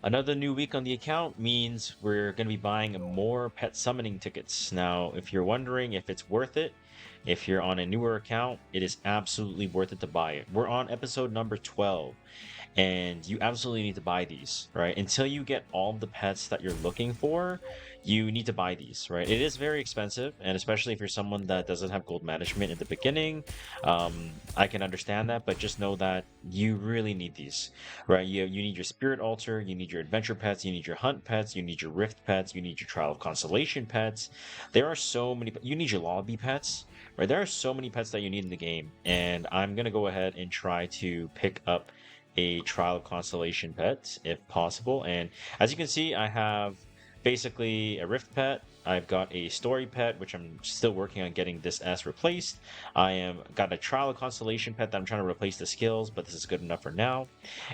Another new week on the account means we're going to be buying more pet summoning tickets. Now, if you're wondering if it's worth it, if you're on a newer account, it is absolutely worth it to buy it. We're on episode number 12, and you absolutely need to buy these, right? Until you get all the pets that you're looking for, you need to buy these, right? It is very expensive, and especially if you're someone that doesn't have gold management in the beginning, I can understand that, but just know that you really need these, right? You need your spirit altar, you need your adventure pets, you need your hunt pets, you need your rift pets, you need your trial of constellation pets. There are so many. You need your lobby pets, right? There are so many pets that you need in the game, and I'm gonna go ahead and try to pick up a trial of constellation pet if possible. And as you can see, I have basically a rift pet. I've got a story pet, which I'm still working on getting this S replaced. I am got a trial of constellation pet that I'm trying to replace the skills, but this is good enough for now.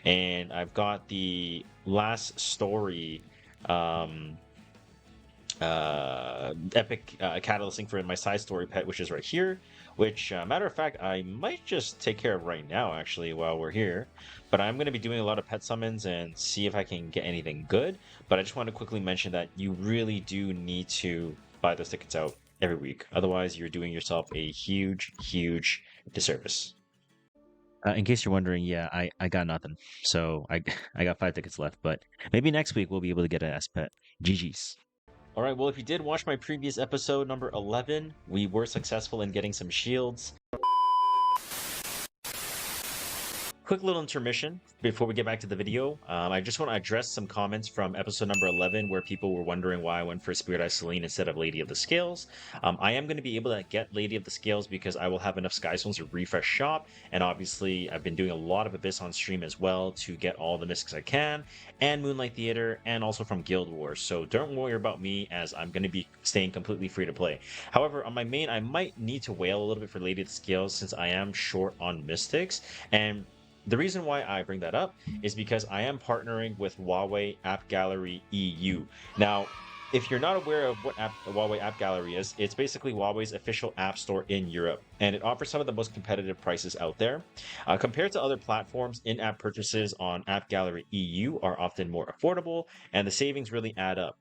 And I've got the last story epic catalyst link for my side story pet, which is right here, which matter of fact I might just take care of right now actually while we're here. But I'm going to be doing a lot of pet summons and see if I can get anything good. But I just want to quickly mention that you really do need to buy those tickets out every week, otherwise you're doing yourself a huge disservice. In case you're wondering, yeah, I got nothing. So I got 5 tickets left, but maybe next week we'll be able to get an S pet. GG's. All right, well, if you did watch my previous episode, number 11, we were successful in getting some shields. Quick little intermission before we get back to the video. I just want to address some comments from episode number 11 where people were wondering why I went for Spirit Eye Celine instead of Lady of the Scales. I am going to be able to get Lady of the Scales because I will have enough Sky Stones to refresh shop, and obviously I've been doing a lot of Abyss on stream as well to get all the mystics I can, and Moonlight Theater, and also from Guild Wars, so don't worry about me as I'm going to be staying completely free to play. However, on my main, I might need to wail a little bit for Lady of the Scales since I am short on mystics, and the reason why I bring that up is because I am partnering with Huawei AppGallery EU. Now, if you're not aware of what Huawei AppGallery is, it's basically Huawei's official app store in Europe, and it offers some of the most competitive prices out there. Compared to other platforms, in-app purchases on AppGallery EU are often more affordable, and the savings really add up.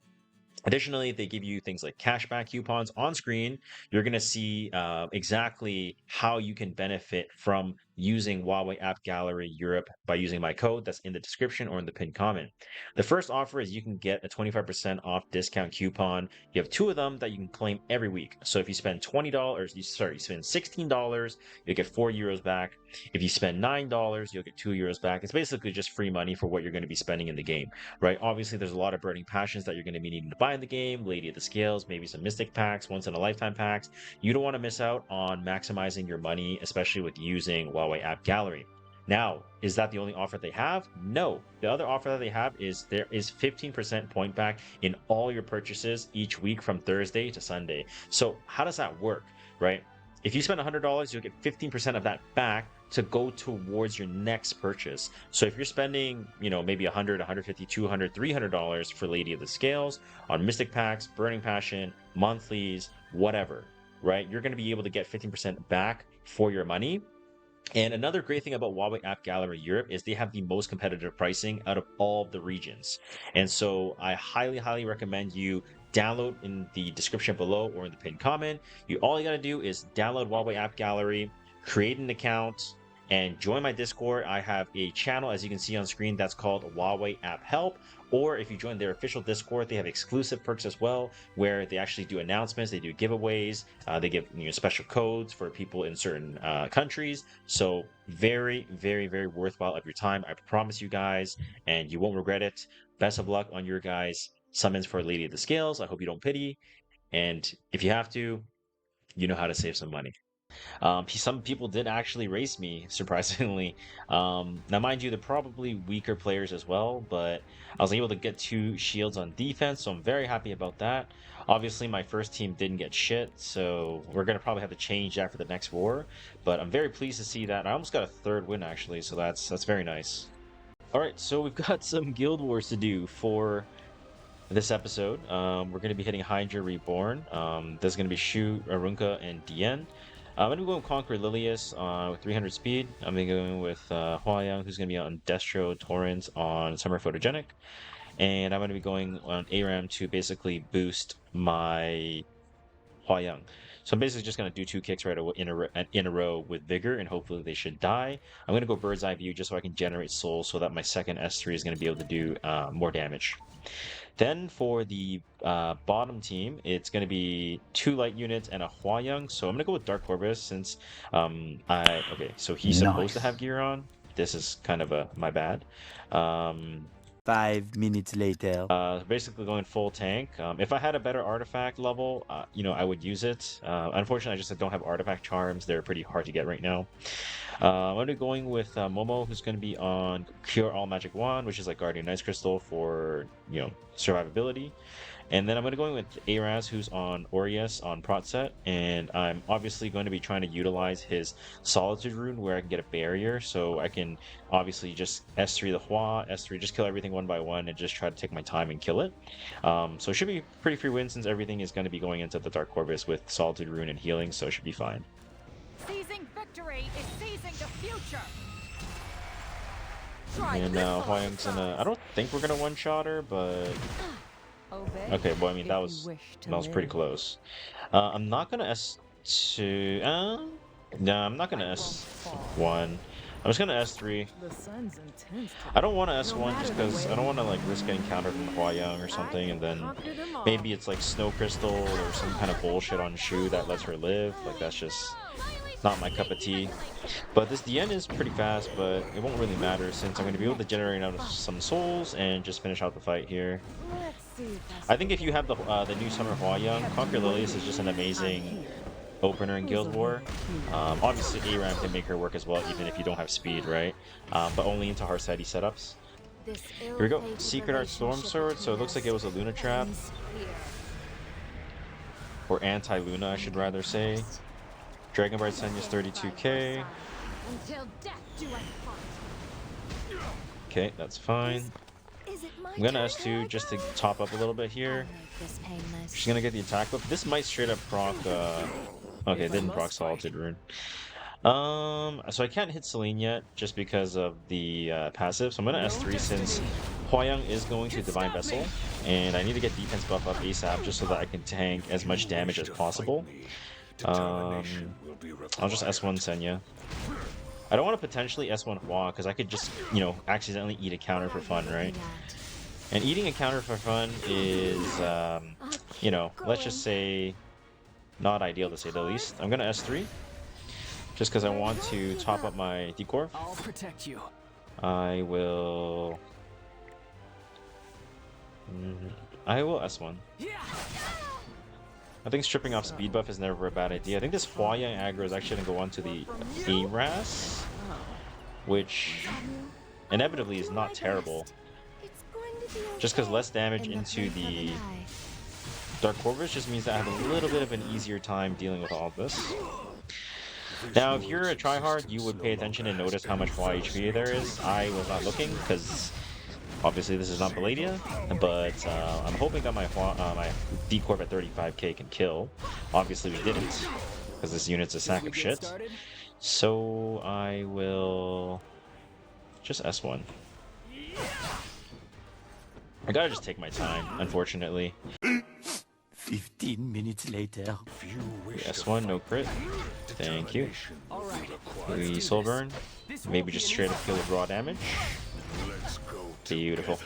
Additionally, they give you things like cashback coupons on screen. You're going to see exactly how you can benefit from using Huawei App Gallery Europe by using my code that's in the description or in the pinned comment. The first offer is you can get a 25% off discount coupon. You have 2 of them that you can claim every week. So if you spend $20, you spend $16, you'll get €4 back. If you spend $9, you'll get €2 back. It's basically just free money for what you're going to be spending in the game, right? Obviously, there's a lot of burning passions that you're going to be needing to buy in the game, Lady of the Scales, maybe some Mystic packs, once in a lifetime packs. You don't want to miss out on maximizing your money, especially with using Huawei App Gallery. Now, is that the only offer they have? No. The other offer that they have is there is 15% point back in all your purchases each week from Thursday to Sunday. So how does that work, right? If you spend $100, you'll get 15% of that back to go towards your next purchase. So if you're spending, maybe $100, $150, $200, $300 for Lady of the Scales on Mystic Packs, Burning Passion, monthlies, whatever, right? You're going to be able to get 15% back for your money. And another great thing about Huawei App Gallery Europe is they have the most competitive pricing out of all the regions. And so I highly recommend you download in the description below or in the pinned comment. All you got to do is download Huawei App Gallery, create an account, and join my Discord. I have a channel, as you can see on screen, that's called Huawei App Help. Or if you join their official Discord, they have exclusive perks as well, where they actually do announcements, they do giveaways, they give special codes for people in certain countries. So very worthwhile of your time. I promise you guys, and you won't regret it. Best of luck on your guys' summons for Lady of the Scales. I hope you don't pity. And if you have to, you know how to save some money. Some people did actually race me, surprisingly. Now, mind you, they're probably weaker players as well, but I was able to get 2 shields on defense, so I'm very happy about that. Obviously, my first team didn't get shit, so we're going to probably have to change that for the next war, but I'm very pleased to see that. I almost got a 3rd win, actually, so that's very nice. Alright, so we've got some Guild Wars to do for this episode. We're going to be hitting Hydra Reborn. There's going to be Shu, Arunka, and Dien. I'm going to go with Conquer Lilius with 300 speed. I'm going to go with Huayang, who's going to be on Destro Torrents on Summer Photogenic. And I'm going to be going on ARAM to basically boost my Huayang. So I'm basically just going to do 2 kicks right away in a row with Vigor, and hopefully they should die. I'm going to go Bird's Eye View just so I can generate Soul so that my second S3 is going to be able to do more damage. Then for the bottom team, it's going to be 2 light units and a Huayang. So I'm going to go with Dark Corvus since okay, so he's supposed to have gear on. This is kind of my bad. 5 minutes later. Basically going full tank. If I had a better artifact level, I would use it. Unfortunately, I just don't have artifact charms. They're pretty hard to get right now. I'm going to be going with Momo, who's going to be on Cure All Magic Wand, which is like Guardian Ice Crystal for, survivability. And then I'm going to go with Araz, who's on Aureus on Prot set, and I'm obviously going to be trying to utilize his Solitude rune where I can get a barrier, so I can obviously just S3 the Hua, S3, just kill everything one by one, and just try to take my time and kill it. So it should be pretty free win since everything is going to be going into the Dark Corvus with Solitude rune and healing, so it should be fine. Seizing victory is seizing the future. And Huayang's gonna, I don't think we're gonna one-shot her, but okay, well, I mean, that was pretty close. I'm not gonna S2. No, I'm not gonna S1. I'm just gonna S3. I don't want to S1 just because I don't want to like risk getting countered from Huayang or something, and then maybe it's like Snow Crystal or some kind of bullshit on Shu that lets her live. Like that's just not my cup of tea. But this DN is pretty fast, but it won't really matter since I'm going to be able to generate out some souls and just finish out the fight here. I think if you have the new Summer Huayang, Conquer Lilius is just an amazing opener in Guild War. Obviously ARAM can make her work as well, even if you don't have speed, right? But only into Harseti setups. Here we go. Secret Art Storm Sword, so it looks like it was a Luna Trap. Or anti-Luna, I should rather say. Dragon Bright Senya's 32k. Okay, that's fine. I'm gonna S2 just to top up a little bit here. She's gonna get the attack buff. This might straight up proc okay, it didn't proc Solitude Rune. So I can't hit Celine yet just because of the passive. So I'm gonna S3 since Huayang is going to Divine Vessel, and I need to get defense buff up ASAP just so that I can tank as much damage as possible. I'll just S1 Senya. I don't want to potentially S1 Hua because I could just, accidentally eat a counter for fun, right? And eating a counter for fun is, let's just say not ideal to say the least. I'm gonna S3 just because I want to top up my Decor. I'll protect you. I will S1. I think stripping off speed buff is never a bad idea. I think this Huayang aggro is actually going to go onto the Aras, which inevitably is not terrible. Just because less damage into the Dark Corvus just means that I have a little bit of an easier time dealing with all of this. Now, if you're a tryhard, you would pay attention and notice how much Hua HP there is. I was not looking because obviously this is not Palladia, but I'm hoping that my D-Corp at 35k can kill. Obviously we didn't, because this unit's a sack of shit. So I will just S1. I gotta just take my time, unfortunately. 15 minutes later. S1, no crit. Thank you. We soul burn. Maybe just straight up kill with raw damage. Beautiful.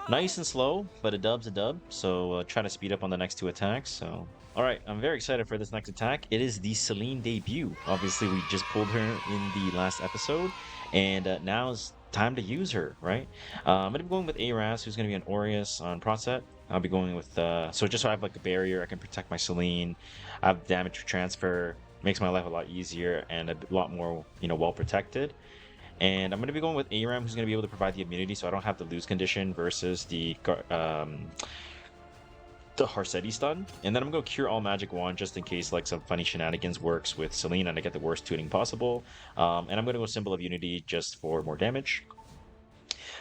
Nice and slow, but a dub's a dub, so try to speed up on the next 2 attacks. So, alright, I'm very excited for this next attack. It is the Celine debut. Obviously, we just pulled her in the last episode, and now is time to use her, right? I'm going to be going with Aras, who's going to be an Aureus on Procet. I'll be going with, so just so I have like a barrier, I can protect my Celine. I have damage transfer, makes my life a lot easier and a lot more, well protected. And I'm going to be going with Aram, who's going to be able to provide the immunity, so I don't have the lose condition versus the Harseti stun. And then I'm going to cure all magic wand just in case like some funny shenanigans works with Celine and I get the worst tuning possible. And I'm going to go symbol of unity just for more damage.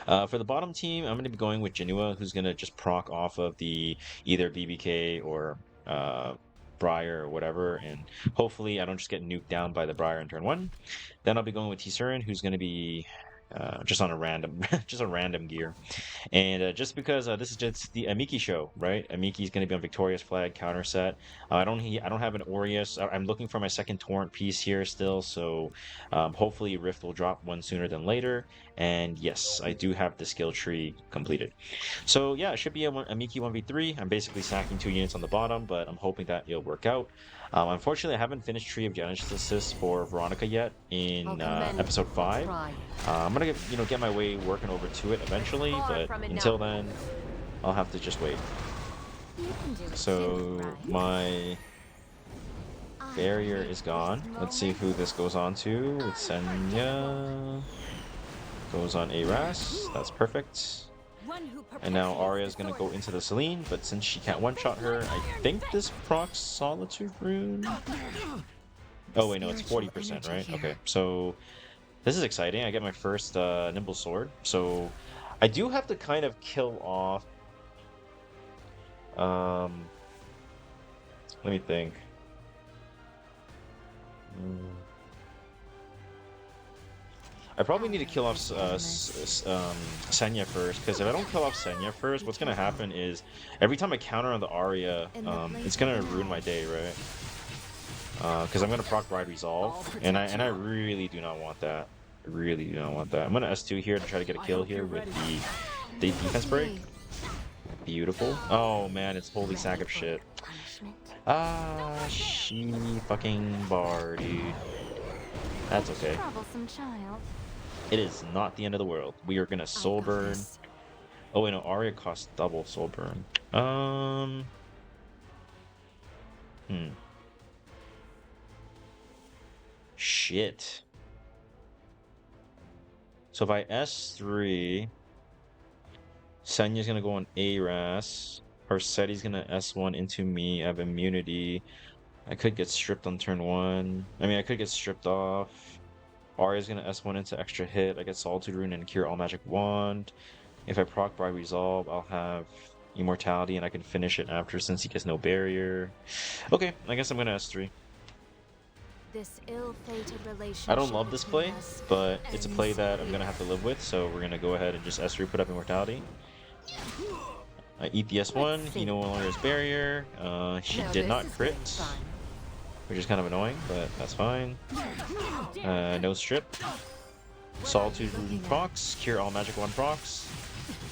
For the bottom team, I'm going to be going with Janua, who's going to just proc off of the either BBK or Briar or whatever, and hopefully I don't just get nuked down by the Briar in turn 1. Then I'll be going with Tsurin, who's going to be just on a random, just a random gear. And just because this is just the Amiki show, right? Amiki's going to be on Victoria's flag counter set. I don't have an Aureus. I'm looking for my second torrent piece here still, so hopefully Rift will drop one sooner than later. And yes, I do have the skill tree completed. So yeah, it should be a Amiki 1v3. I'm basically sacking 2 units on the bottom, but I'm hoping that it'll work out. Unfortunately, I haven't finished Tree of Genesis for Veronica yet in episode 5. I'm gonna get my way working over to it eventually, but until then, I'll have to just wait. So my barrier is gone. Let's see who this goes on to. It's Senya. Goes on Aras. That's perfect. And now Arya's gonna go into the Celine, but since she can't one-shot her, I think this procs Solitude Rune. Oh wait, no, it's 40%, right? Okay, so this is exciting. I get my first Nimble Sword. So I do have to kind of kill off... let me think. I probably need to kill off Senya first, because if I don't kill off Senya first, what's going to happen is every time I counter on the Arya, it's going to ruin my day, right? Because I'm going to proc Ride Resolve, and I really do not want that. I really do not want that. I'm going to S2 here to try to get a kill here with the defense break. Beautiful. Oh man, it's holy sack of shit. Ah, she fucking bar, dude. That's okay. It is not the end of the world. We are gonna soul burn. Oh wait, no, Arya costs double soul burn. Shit. So if I S3, Senya's gonna go on Aras. Harseti's gonna S1 into me. I have immunity. I could get stripped on turn 1. I mean, I could get stripped off. Arya's gonna S1 into extra hit. I get Solitude Rune and Cure All Magic Wand. If I proc by Resolve, I'll have Immortality and I can finish it after since he gets no barrier. Okay, I guess I'm gonna S3. This ill-fated relationship I don't love this play, but it's a play that I'm gonna have to live with, so we're gonna go ahead and just S3 put up Immortality. I eat the S1, he no longer has barrier. She did not crit, which is kind of annoying, but that's fine. No strip. Solitude Rune procs, Cure All Magic Wand procs.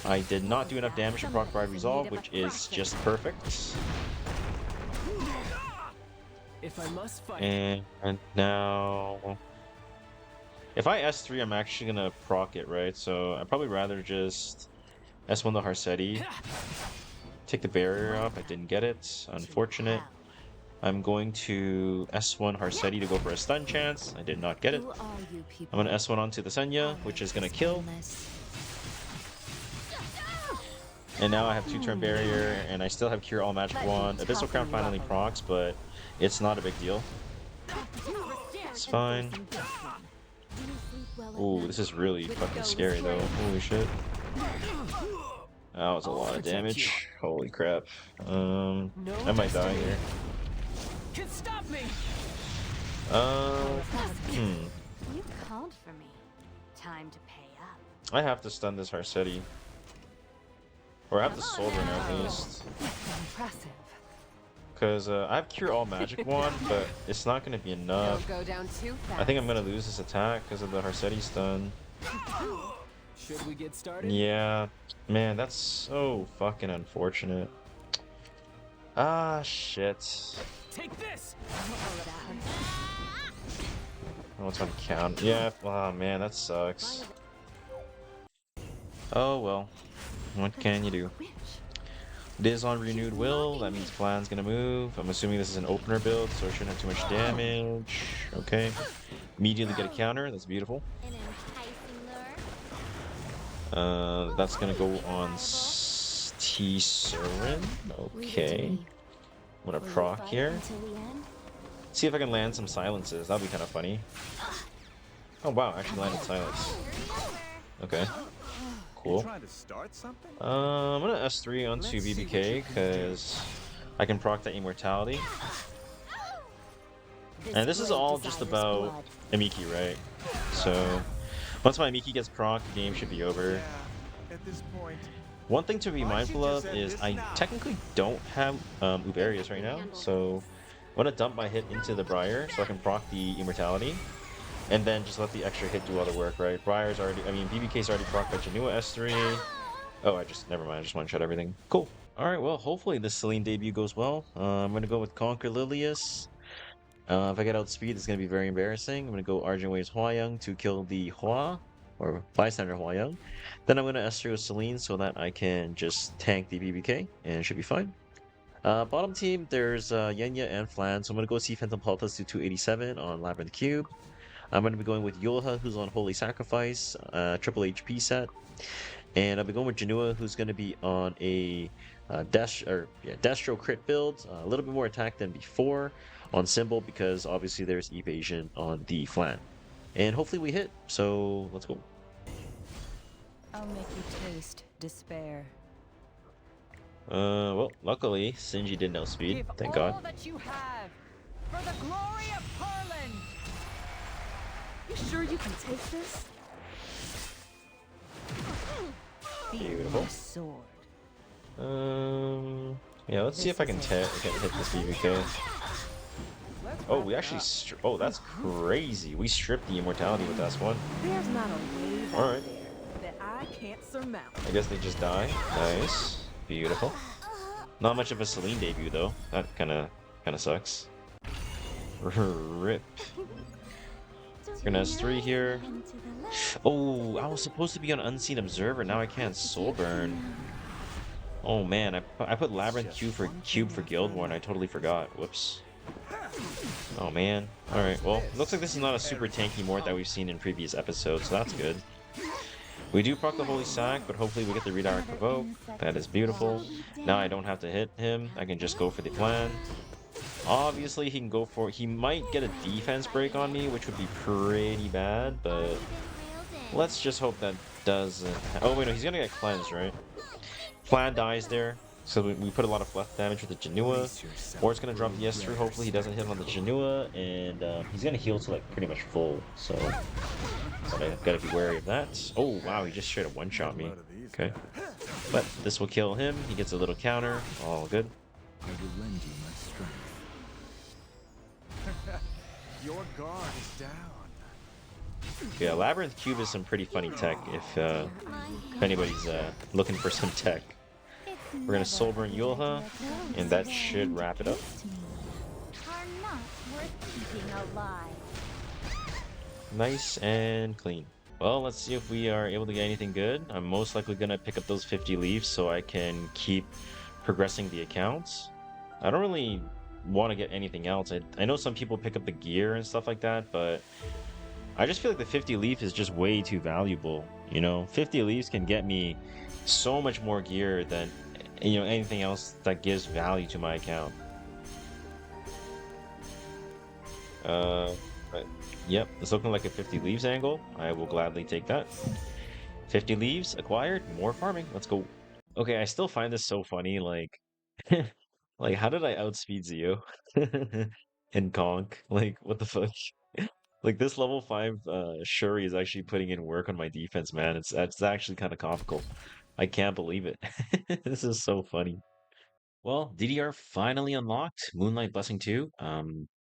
I did not do enough damage to proc Ride Resolve, which is just perfect. And now, if I S3, I'm actually gonna proc it, right? So I'd probably rather just S1 the Harseti, take the barrier off. I didn't get it, unfortunate. I'm going to S1 Harseti to go for a stun chance. I did not get it. I'm gonna S1 onto the Senya, which is gonna kill. And now I have 2-turn barrier, and I still have Cure All Magic Wand. Abyssal Crown finally procs, but it's not a big deal. It's fine. Ooh, this is really fucking scary though. Holy shit. That was a lot of damage. Holy crap. I might die here. You called for me. Time to pay up. I have to stun this Harseti. Or I have to soul burn at least. Impressive. Because I have Cure All Magic Wand, but it's not going to be enough. Go down too fast. I think I'm going to lose this attack because of the Harseti stun. Should we get started? Yeah. Man, that's so fucking unfortunate. Ah, shit. Take this. Oh, it's on count. Yeah, oh man, that sucks. Oh well. What can you do? It is on renewed will, that means plan's gonna move. I'm assuming this is an opener build, so it shouldn't have too much damage. Okay. Immediately get a counter, that's beautiful. That's gonna go on T-Serin. Okay. I'm gonna proc here. See if I can land some silences, that'll be kind of funny. Oh wow, I actually landed silence. Okay. Cool. I'm gonna S3 onto BBK because I can proc that Immortality. And this is all just about Amiki, right? So Once my Miki gets proc, the game should be over. Yeah, at this point. One thing to be I should mindful just of end is this I now. technically don't have Uberius right now, so I'm gonna dump my hit into the Briar so I can proc the Immortality, and then just let the extra hit do all the work, right? Briar's already, I mean, BBK's already proc by Janua S3. Oh, never mind, I just one-shot everything. Cool. Alright, well, hopefully this Celine debut goes well. I'm gonna go with Conquer Lilius. If I get outspeed, it's gonna be very embarrassing. I'm gonna go Argent Waves Huayang to kill the Hua, or Bystander Huayang. Then I'm gonna S3 with Celine so that I can just tank the BBK, and it should be fine. Bottom team, there's Yenya and Flan, so I'm gonna go see Phantom Paltas to 287 on Labyrinth Cube. I'm gonna be going with Yulha, who's on Holy Sacrifice, triple HP set. And I'll be going with Janua, who's going to be on a Destro crit build, a little bit more attack than before on Symbol because obviously there's evasion on the flan. And hopefully we hit, so let's go. I'll make you taste despair. Well, luckily Sinji didn't outspeed, Give thank all God. that you have for the glory of Perlin. You sure you can take this? Beautiful. Sword. Yeah, let's see if I can hit this BBK. Oh, we actually, oh, that's crazy. We stripped the immortality with S1. There's not a wave All out right. there that I can't surmount. I guess they just die. Nice. Beautiful. Not much of a Celine debut though. That kinda sucks. Rip. Gonna S3 here. Oh, I was supposed to be on Unseen Observer. Now I can't Soul Burn. Oh man, I put Labyrinth Cube for Guild War and I totally forgot. Whoops. Oh man. Alright, well, looks like this is not a super tanky mort that we've seen in previous episodes, so that's good. We do proc the Holy Sack, but hopefully we get the Redirect Provoke. That is beautiful. Now I don't have to hit him. I can just go for the plan. Obviously, he might get a defense break on me, which would be pretty bad, but let's just hope that doesn't. Oh, wait, no, he's gonna get cleansed, right? Plan dies there, so we put a lot of fluff damage with the Janua. Or it's gonna drop the S3, hopefully he doesn't hit on the Janua, and he's gonna heal to like pretty much full, so I gotta be wary of that. Oh, wow, he just straight up one-shot me. Okay. But this will kill him, he gets a little counter, all good. I will lend you my strength. Your guard is down. Yeah, Labyrinth Cube is some pretty funny tech if anybody's looking for some tech. We're gonna Soulburn Yulha, and that should wrap it up. Are not worth keeping alive. Nice and clean. Well, let's see if we are able to get anything good. I'm most likely gonna pick up those 50 leaves so I can keep progressing the accounts. I don't really want to get anything else. I know some people pick up the gear and stuff like that, but I just feel like the 50 leaf is just way too valuable. You know, 50 leaves can get me so much more gear than anything else that gives value to my account. But yep, it's looking like a 50 leaves angle. I will gladly take that. 50 leaves acquired, more farming. Let's go. Okay, I still find this so funny. Like, like how did I outspeed Zio and Conk? Like, what the fuck? Like this level 5 Shuri is actually putting in work on my defense, man. It's actually kind of comical. I can't believe it. This is so funny. Well, DDR finally unlocked. Moonlight Blessing 2.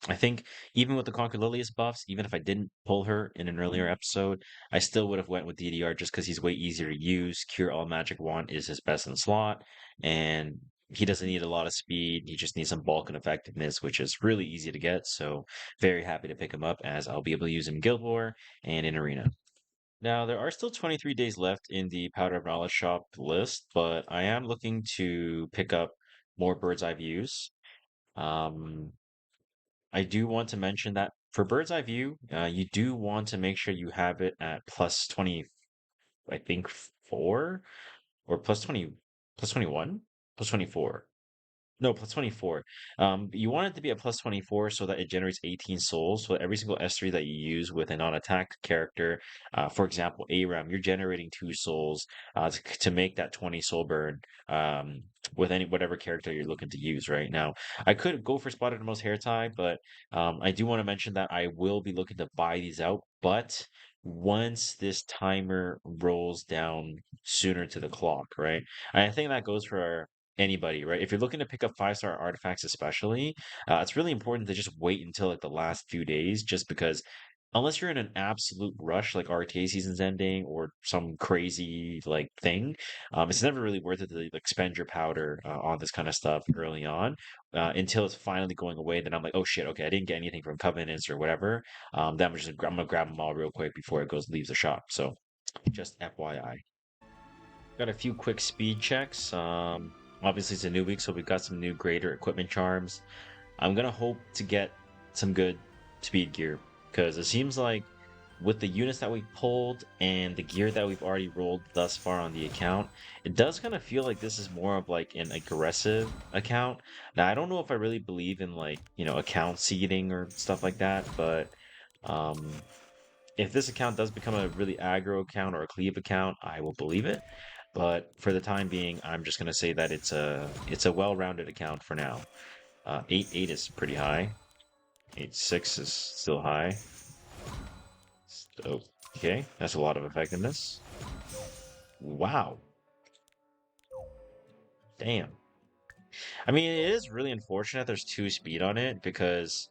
I think even with the Conquer Lilius buffs, even if I didn't pull her in an earlier episode, I still would have went with DDR just because he's way easier to use. Cure All Magic Wand is his best in slot, and he doesn't need a lot of speed. He just needs some bulk and effectiveness, which is really easy to get. So very happy to pick him up as I'll be able to use him in Guild War and in Arena. Now, there are still 23 days left in the Powder of Knowledge shop list, but I am looking to pick up more bird's eye views. Um, I do want to mention that for bird's eye view, you do want to make sure you have it at plus 20, I think 4 or plus 20, plus 21, plus 24. No, plus 24. You want it to be at plus 24 so that it generates 18 souls. So every single S3 that you use with a non-attack character, for example, ARAM, you're generating 2 souls to make that 20 soul burn with whatever character you're looking to use right now. I could go for Spotted Most Hair Tie, but I do want to mention that I will be looking to buy these out, but once this timer rolls down sooner to the clock, right? And I think that goes for anybody, right? If you're looking to pick up 5-star artifacts, especially, it's really important to just wait until like the last few days, just because unless you're in an absolute rush, like RTA season's ending or some crazy like thing, it's never really worth it to like spend your powder on this kind of stuff early on until it's finally going away. Then I'm like, oh shit, okay, I didn't get anything from Covenants or whatever. Then I'm gonna grab them all real quick before it goes leaves the shop. So just FYI. Got a few quick speed checks. Obviously it's a new week, so we've got some new greater equipment charms. I'm gonna hope to get some good speed gear because it seems like with the units that we pulled and the gear that we've already rolled thus far on the account, it does kind of feel like this is more of like an aggressive account. Now, I don't know if I really believe in like, account seeding or stuff like that, but um, if this account does become a really aggro account or a cleave account, I will believe it. But for the time being, I'm just gonna say that it's a well-rounded account for now. 8-8 is pretty high. 8-6 is still high. Okay, that's a lot of effectiveness. Wow. Damn. I mean, it is really unfortunate there's 2 speed on it because,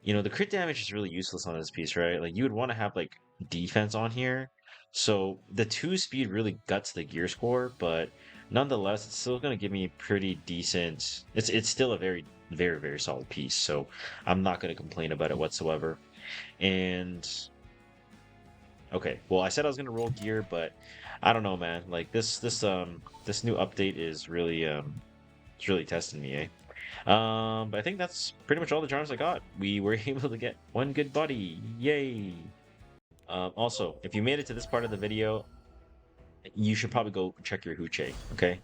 the crit damage is really useless on this piece, right? Like, you would want to have, like, defense on here. So the 2 speed really guts the gear score, but nonetheless, it's still going to give me pretty decent... It's still a very, very, very solid piece, so I'm not going to complain about it whatsoever. And... Okay, well, I said I was gonna roll gear, but I don't know, man. Like this new update is really it's really testing me, eh? But I think that's pretty much all the charms I got. We were able to get one good buddy, yay! Also, if you made it to this part of the video, you should probably go check your Huche, okay?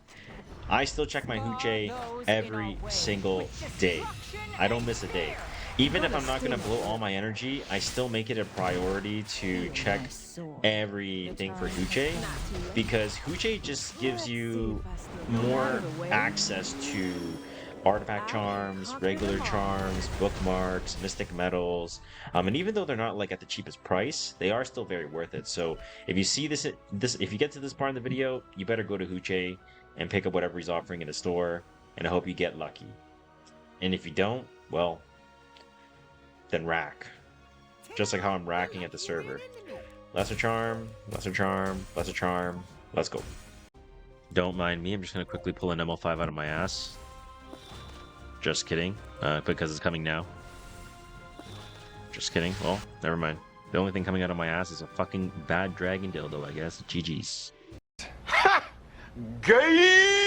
I still check my Huche every single day. I don't miss a day. Even if I'm not going to blow all my energy, I still make it a priority to check everything for Huche, because Huche just gives you more access to artifact charms, regular charms, bookmarks, mystic metals, and even though they're not like at the cheapest price, they are still very worth it. So if you see this, if you get to this part in the video, you better go to Huche and pick up whatever he's offering in the store, and I hope you get lucky. And if you don't, well, then rack. Just like how I'm racking at the server. Lesser charm, lesser charm, lesser charm. Let's go. Don't mind me, I'm just gonna quickly pull an ML5 out of my ass. Just kidding, because it's coming now. Just kidding. Well, never mind. The only thing coming out of my ass is a fucking bad dragon dildo, I guess. GG's. Gay!